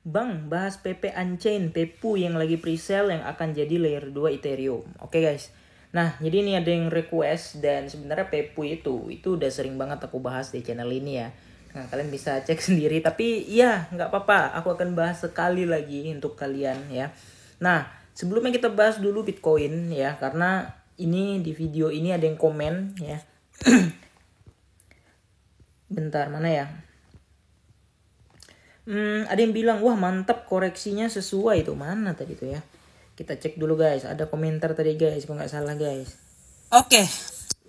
Bang, bahas PP Unchained, Pepu yang lagi pre-sale yang akan jadi layer 2 Ethereum. Oke guys. Nah, jadi ini ada yang request dan sebenarnya Pepu itu udah sering banget aku bahas di channel ini ya. Nah, kalian bisa cek sendiri, tapi ya nggak apa-apa, aku akan bahas sekali lagi untuk kalian ya. Nah, sebelumnya kita bahas dulu Bitcoin ya, karena ini di video ini ada yang komen ya. Bentar, mana ya? Ada yang bilang, wah mantap koreksinya sesuai itu. Mana tadi tuh ya? Kita cek dulu guys. Ada komentar tadi guys, kalau nggak salah guys. Oke.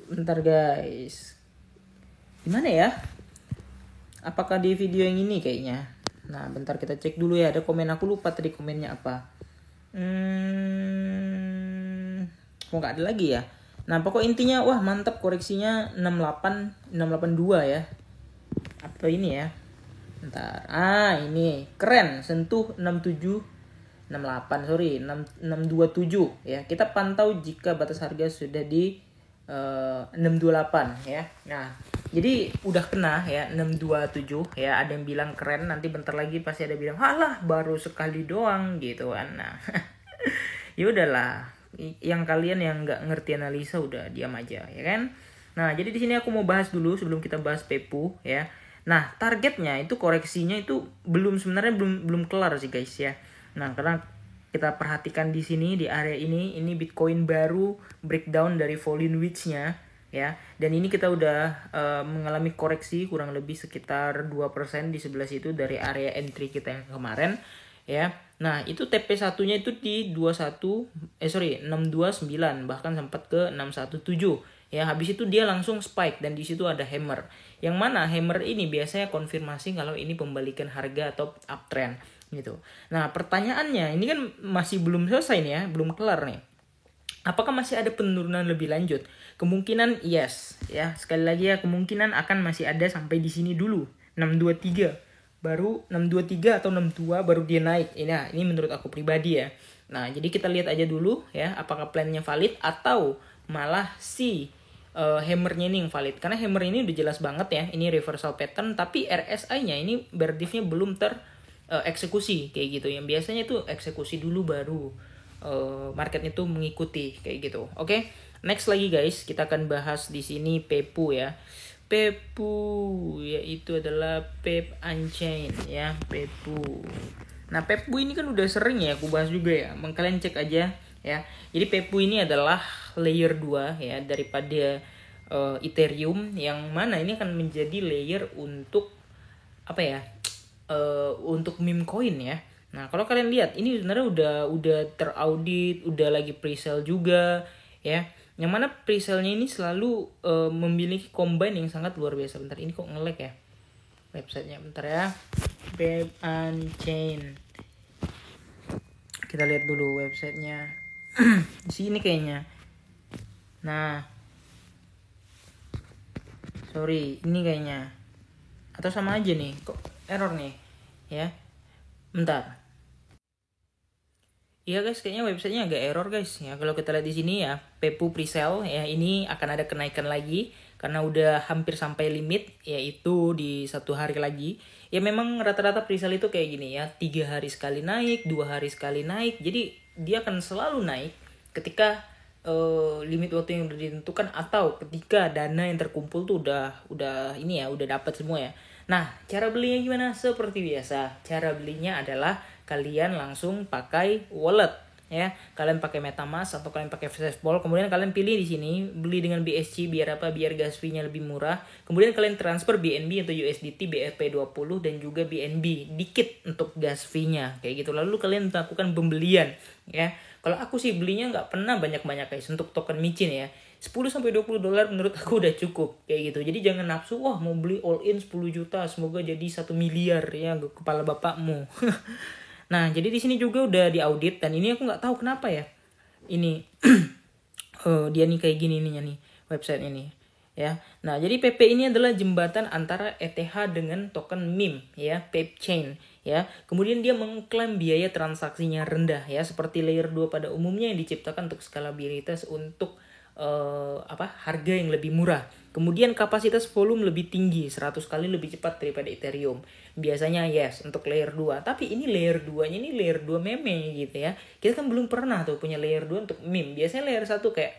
Bentar guys. Gimana ya? Apakah di video yang ini kayaknya? Nah, bentar kita cek dulu ya. Ada komen, aku lupa tadi komennya apa. Kok nggak ada lagi ya? Nah, pokok intinya, wah mantap koreksinya 682 ya. Apa ini ya? Bentar. Ini keren, sentuh 627 ya. Kita pantau jika batas harga sudah di 628 ya. Nah, jadi udah kena ya 627 ya. Ada yang bilang keren, nanti bentar lagi pasti ada bilang, "Halah, baru sekali doang" gitu kan. Nah, ya udahlah. Yang kalian yang nggak ngerti analisa udah diam aja ya kan. Nah, jadi di sini aku mau bahas dulu sebelum kita bahas Pepu ya. Nah, targetnya itu koreksinya itu sebenarnya belum kelar sih guys ya. Nah, karena kita perhatikan di sini di area ini Bitcoin baru breakdown dari volume width-nya ya. Dan ini kita udah mengalami koreksi kurang lebih sekitar 2% di sebelah situ dari area entry kita yang kemarin ya. Nah, itu TP1-nya itu di 629 bahkan sempat ke 617 ya. Habis itu dia langsung spike dan di situ ada hammer. Yang mana hammer ini biasanya konfirmasi kalau ini pembalikan harga atau uptrend gitu. Nah, pertanyaannya ini kan masih belum selesai nih ya, belum kelar nih. Apakah masih ada penurunan lebih lanjut? Kemungkinan yes ya. Sekali lagi ya, kemungkinan akan masih ada sampai di sini dulu. 623 baru 623 atau 62 baru dia naik. Ini menurut aku pribadi ya. Nah, jadi kita lihat aja dulu ya apakah plannya valid atau malah si hammernya ini yang valid. Karena hammer ini udah jelas banget ya, ini reversal pattern, tapi RSI-nya ini bear diff-nya belum eksekusi kayak gitu. Yang biasanya tuh eksekusi dulu baru marketnya tuh mengikuti kayak gitu. Oke. Next lagi guys, kita akan bahas di sini Pepu ya. Pepu yaitu adalah Pep Unchained ya, Pepu. Nah, Pepu ini kan udah sering ya aku bahas juga ya. Kalian cek aja ya. Jadi Pepu ini adalah layer 2 ya daripada Ethereum, yang mana ini akan menjadi layer untuk apa ya? Untuk meme coin ya. Nah, kalau kalian lihat ini sebenarnya udah teraudit, udah lagi pre-sale juga ya. Yang mana pre-sale-nya ini selalu memiliki combine yang sangat luar biasa. Bentar, ini kok nge-lag ya websitenya, bentar ya. Pep Unchained. Kita lihat dulu websitenya. Di sini kayaknya. Nah, sorry, ini kayaknya. Atau sama aja nih, kok error nih ya. Bentar. Iya guys, kayaknya websitenya agak error guys ya. Kalau kita lihat di sini ya, Pepu presale ya, ini akan ada kenaikan lagi karena udah hampir sampai limit, yaitu di 1 hari lagi. Ya memang rata-rata presale itu kayak gini ya, 3 hari sekali naik, 2 hari sekali naik. Jadi dia akan selalu naik ketika limit waktu yang udah ditentukan atau ketika dana yang terkumpul tuh udah ini ya, udah dapat semua ya. Nah, cara belinya gimana? Seperti biasa, cara belinya adalah kalian langsung pakai wallet ya. Kalian pakai MetaMask atau kalian pakai Safeball. Kemudian kalian pilih di sini beli dengan BSC biar apa? Biar gas fee-nya lebih murah. Kemudian kalian transfer BNB atau USDT BRP20 dan juga BNB dikit untuk gas fee-nya kayak gitu. Lalu kalian melakukan pembelian ya. Kalau aku sih belinya nggak pernah banyak-banyak guys untuk token micin ya. 10-20 dolar menurut aku udah cukup kayak gitu. Jadi jangan nafsu, wah mau beli all in 10 juta semoga jadi 1 miliar ya kepala bapakmu. Nah, jadi di sini juga udah diaudit dan ini aku nggak tahu kenapa ya. Ini dia nih kayak gini nih website ini ya. Nah, jadi PP ini adalah jembatan antara ETH dengan token meme ya, Pepchain ya. Kemudian dia mengklaim biaya transaksinya rendah ya, seperti layer 2 pada umumnya yang diciptakan untuk skalabilitas untuk harga yang lebih murah. Kemudian kapasitas volume lebih tinggi, 100 kali lebih cepat daripada Ethereum. Biasanya yes untuk layer 2, tapi ini layer 2-nya ini layer 2 meme gitu ya. Kita kan belum pernah tuh punya layer 2 untuk meme. Biasanya layer 1 kayak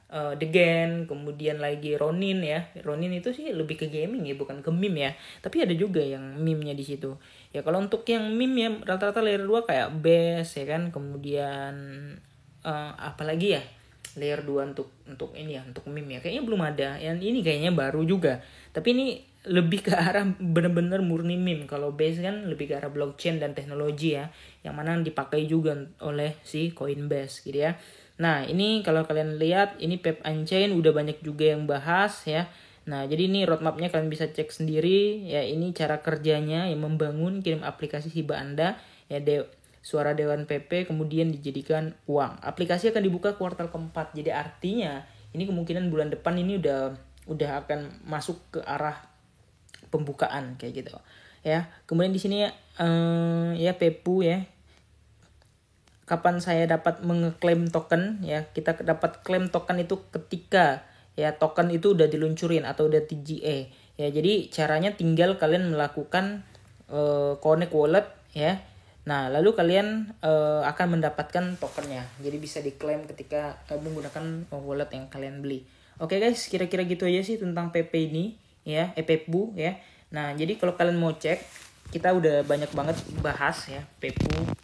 The Gen, kemudian lagi Ronin ya. Ronin itu sih lebih ke gaming ya, bukan ke meme ya. Tapi ada juga yang meme-nya di situ. Ya kalau untuk yang meme ya rata-rata layer 2 kayak Base ya kan, kemudian apalagi ya layer 2 untuk ini ya, untuk meme ya. Kayaknya belum ada. Yang ini kayaknya baru juga. Tapi ini lebih ke arah bener-bener murni meme. Kalau Base kan lebih ke arah blockchain dan teknologi ya, yang mana dipakai juga oleh si Coinbase gitu ya. Nah, ini kalau kalian lihat, ini Pep Unchained udah banyak juga yang bahas ya. Nah, jadi ini roadmapnya kalian bisa cek sendiri. Ya, ini cara kerjanya yang membangun kirim aplikasi Shiba Anda. Ya, suara Dewan PP kemudian dijadikan uang. Aplikasi akan dibuka kuartal keempat. Jadi artinya, ini kemungkinan bulan depan ini udah akan masuk ke arah pembukaan kayak gitu. Ya, kemudian di sini ya Pepu ya. Kapan saya dapat mengeklaim token ya, kita dapat klaim token itu ketika ya token itu udah diluncurin atau udah TGA ya. Jadi caranya tinggal kalian melakukan connect wallet ya. Nah lalu kalian akan mendapatkan tokennya, jadi bisa diklaim ketika menggunakan wallet yang kalian beli. Oke guys, kira-kira gitu aja sih tentang PP ini ya, Pepu ya. Nah jadi kalau kalian mau cek, kita udah banyak banget bahas ya Pepu.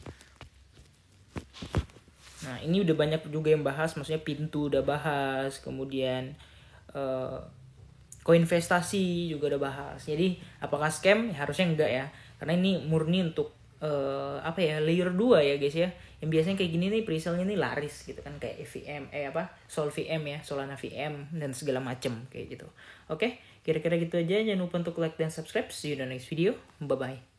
Nah ini udah banyak juga yang bahas, maksudnya Pintu udah bahas, kemudian koinvestasi juga udah bahas. Jadi apakah scam? Ya, harusnya enggak ya, karena ini murni untuk layer 2 ya guys ya. Yang biasanya kayak gini nih presale-nya nih laris gitu kan, kayak EVM, Sol VM ya, Solana VM dan segala macem kayak gitu. Oke, kira-kira gitu aja. Jangan lupa untuk like dan subscribe. See you in the next video. Bye bye.